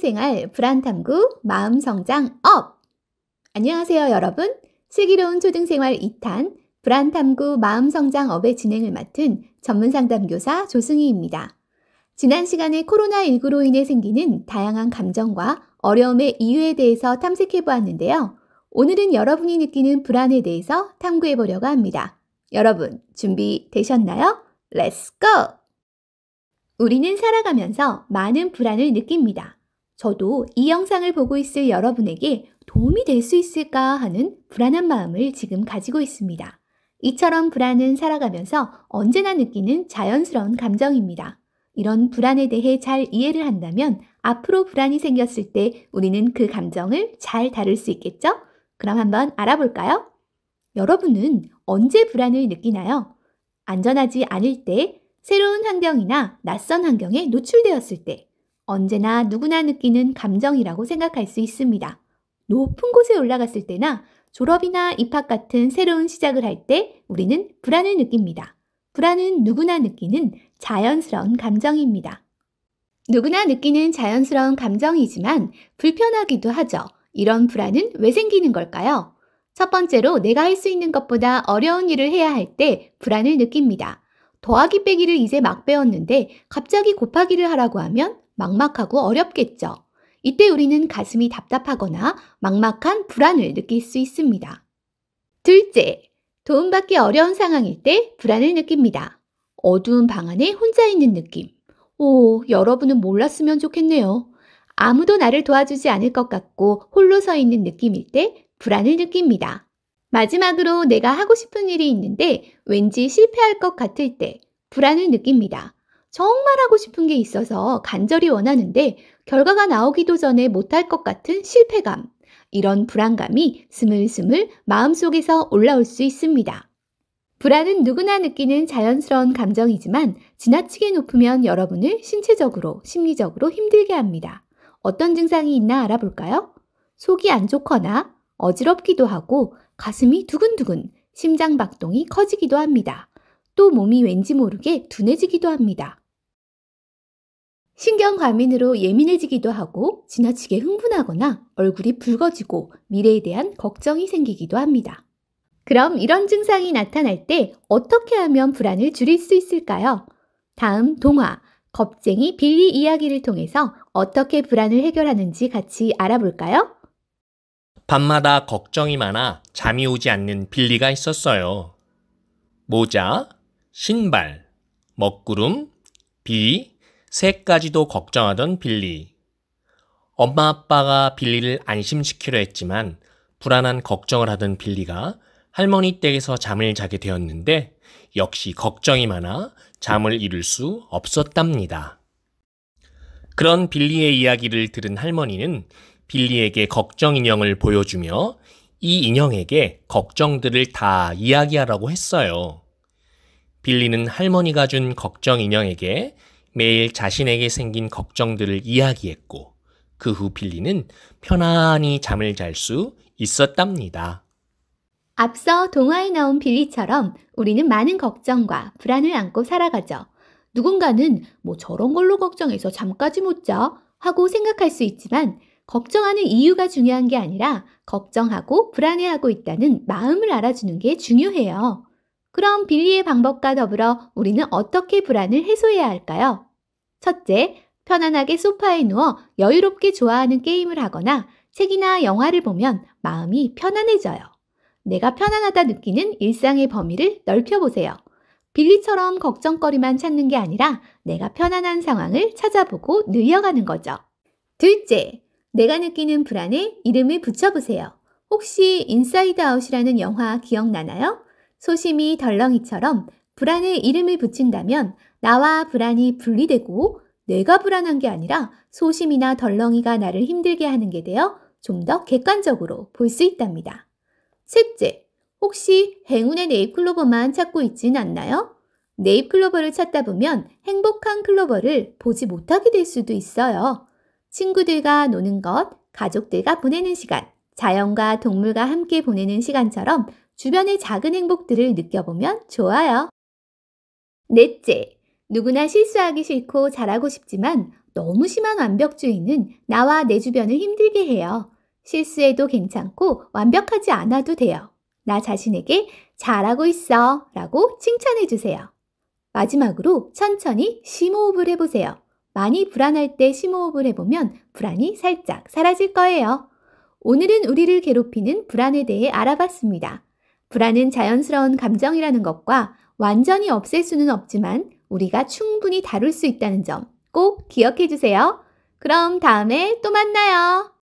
초등생활 불안탐구 마음성장 업! 안녕하세요 여러분. 슬기로운 초등생활 2탄 불안탐구 마음성장 업의 진행을 맡은 전문상담교사 조승희입니다. 지난 시간에 코로나19로 인해 생기는 다양한 감정과 어려움의 이유에 대해서 탐색해 보았는데요. 오늘은 여러분이 느끼는 불안에 대해서 탐구해 보려고 합니다. 여러분 준비되셨나요? Let's go! 우리는 살아가면서 많은 불안을 느낍니다. 저도 이 영상을 보고 있을 여러분에게 도움이 될 수 있을까 하는 불안한 마음을 지금 가지고 있습니다. 이처럼 불안은 살아가면서 언제나 느끼는 자연스러운 감정입니다. 이런 불안에 대해 잘 이해를 한다면 앞으로 불안이 생겼을 때 우리는 그 감정을 잘 다룰 수 있겠죠? 그럼 한번 알아볼까요? 여러분은 언제 불안을 느끼나요? 안전하지 않을 때, 새로운 환경이나 낯선 환경에 노출되었을 때, 언제나 누구나 느끼는 감정이라고 생각할 수 있습니다. 높은 곳에 올라갔을 때나 졸업이나 입학 같은 새로운 시작을 할 때 우리는 불안을 느낍니다. 불안은 누구나 느끼는 자연스러운 감정입니다. 누구나 느끼는 자연스러운 감정이지만 불편하기도 하죠. 이런 불안은 왜 생기는 걸까요? 첫 번째로 내가 할 수 있는 것보다 어려운 일을 해야 할 때 불안을 느낍니다. 더하기 빼기를 이제 막 배웠는데 갑자기 곱하기를 하라고 하면 막막하고 어렵겠죠. 이때 우리는 가슴이 답답하거나 막막한 불안을 느낄 수 있습니다. 둘째, 도움받기 어려운 상황일 때 불안을 느낍니다. 어두운 방 안에 혼자 있는 느낌. 여러분은 몰랐으면 좋겠네요. 아무도 나를 도와주지 않을 것 같고 홀로 서 있는 느낌일 때 불안을 느낍니다. 마지막으로 내가 하고 싶은 일이 있는데 왠지 실패할 것 같을 때 불안을 느낍니다. 정말 하고 싶은 게 있어서 간절히 원하는데 결과가 나오기도 전에 못할 것 같은 실패감. 이런 불안감이 스물스물 마음속에서 올라올 수 있습니다. 불안은 누구나 느끼는 자연스러운 감정이지만 지나치게 높으면 여러분을 신체적으로, 심리적으로 힘들게 합니다. 어떤 증상이 있나 알아볼까요? 속이 안 좋거나 어지럽기도 하고 가슴이 두근두근, 심장박동이 커지기도 합니다. 또 몸이 왠지 모르게 둔해지기도 합니다. 신경과민으로 예민해지기도 하고 지나치게 흥분하거나 얼굴이 붉어지고 미래에 대한 걱정이 생기기도 합니다. 그럼 이런 증상이 나타날 때 어떻게 하면 불안을 줄일 수 있을까요? 다음 동화, 겁쟁이 빌리 이야기를 통해서 어떻게 불안을 해결하는지 같이 알아볼까요? 밤마다 걱정이 많아 잠이 오지 않는 빌리가 있었어요. 모자, 신발, 먹구름, 비, 세 가지도 걱정하던 빌리. 엄마 아빠가 빌리를 안심시키려 했지만 불안한 걱정을 하던 빌리가 할머니 댁에서 잠을 자게 되었는데 역시 걱정이 많아 잠을 이룰 수 없었답니다. 그런 빌리의 이야기를 들은 할머니는 빌리에게 걱정 인형을 보여주며 이 인형에게 걱정들을 다 이야기하라고 했어요. 빌리는 할머니가 준 걱정 인형에게 매일 자신에게 생긴 걱정들을 이야기했고 그 후 빌리는 편안히 잠을 잘 수 있었답니다. 앞서 동화에 나온 빌리처럼 우리는 많은 걱정과 불안을 안고 살아가죠. 누군가는 저런 걸로 걱정해서 잠까지 못 자 하고 생각할 수 있지만 걱정하는 이유가 중요한 게 아니라 걱정하고 불안해하고 있다는 마음을 알아주는 게 중요해요. 그럼 빌리의 방법과 더불어 우리는 어떻게 불안을 해소해야 할까요? 첫째, 편안하게 소파에 누워 여유롭게 좋아하는 게임을 하거나 책이나 영화를 보면 마음이 편안해져요. 내가 편안하다 느끼는 일상의 범위를 넓혀보세요. 빌리처럼 걱정거리만 찾는 게 아니라 내가 편안한 상황을 찾아보고 늘려가는 거죠. 둘째, 내가 느끼는 불안에 이름을 붙여보세요. 혹시 인사이드 아웃이라는 영화 기억나나요? 소심이 덜렁이처럼 불안에 이름을 붙인다면 나와 불안이 분리되고 내가 불안한 게 아니라 소심이나 덜렁이가 나를 힘들게 하는 게 되어 좀 더 객관적으로 볼 수 있답니다. 셋째, 혹시 행운의 네잎클로버만 찾고 있진 않나요? 네잎클로버를 찾다 보면 행복한 클로버를 보지 못하게 될 수도 있어요. 친구들과 노는 것, 가족들과 보내는 시간, 자연과 동물과 함께 보내는 시간처럼 주변의 작은 행복들을 느껴보면 좋아요. 넷째, 누구나 실수하기 싫고 잘하고 싶지만 너무 심한 완벽주의는 나와 내 주변을 힘들게 해요. 실수해도 괜찮고 완벽하지 않아도 돼요. 나 자신에게 잘하고 있어 라고 칭찬해 주세요. 마지막으로 천천히 심호흡을 해보세요. 많이 불안할 때 심호흡을 해보면 불안이 살짝 사라질 거예요. 오늘은 우리를 괴롭히는 불안에 대해 알아봤습니다. 불안은 자연스러운 감정이라는 것과 완전히 없앨 수는 없지만 우리가 충분히 다룰 수 있다는 점 꼭 기억해 주세요. 그럼 다음에 또 만나요.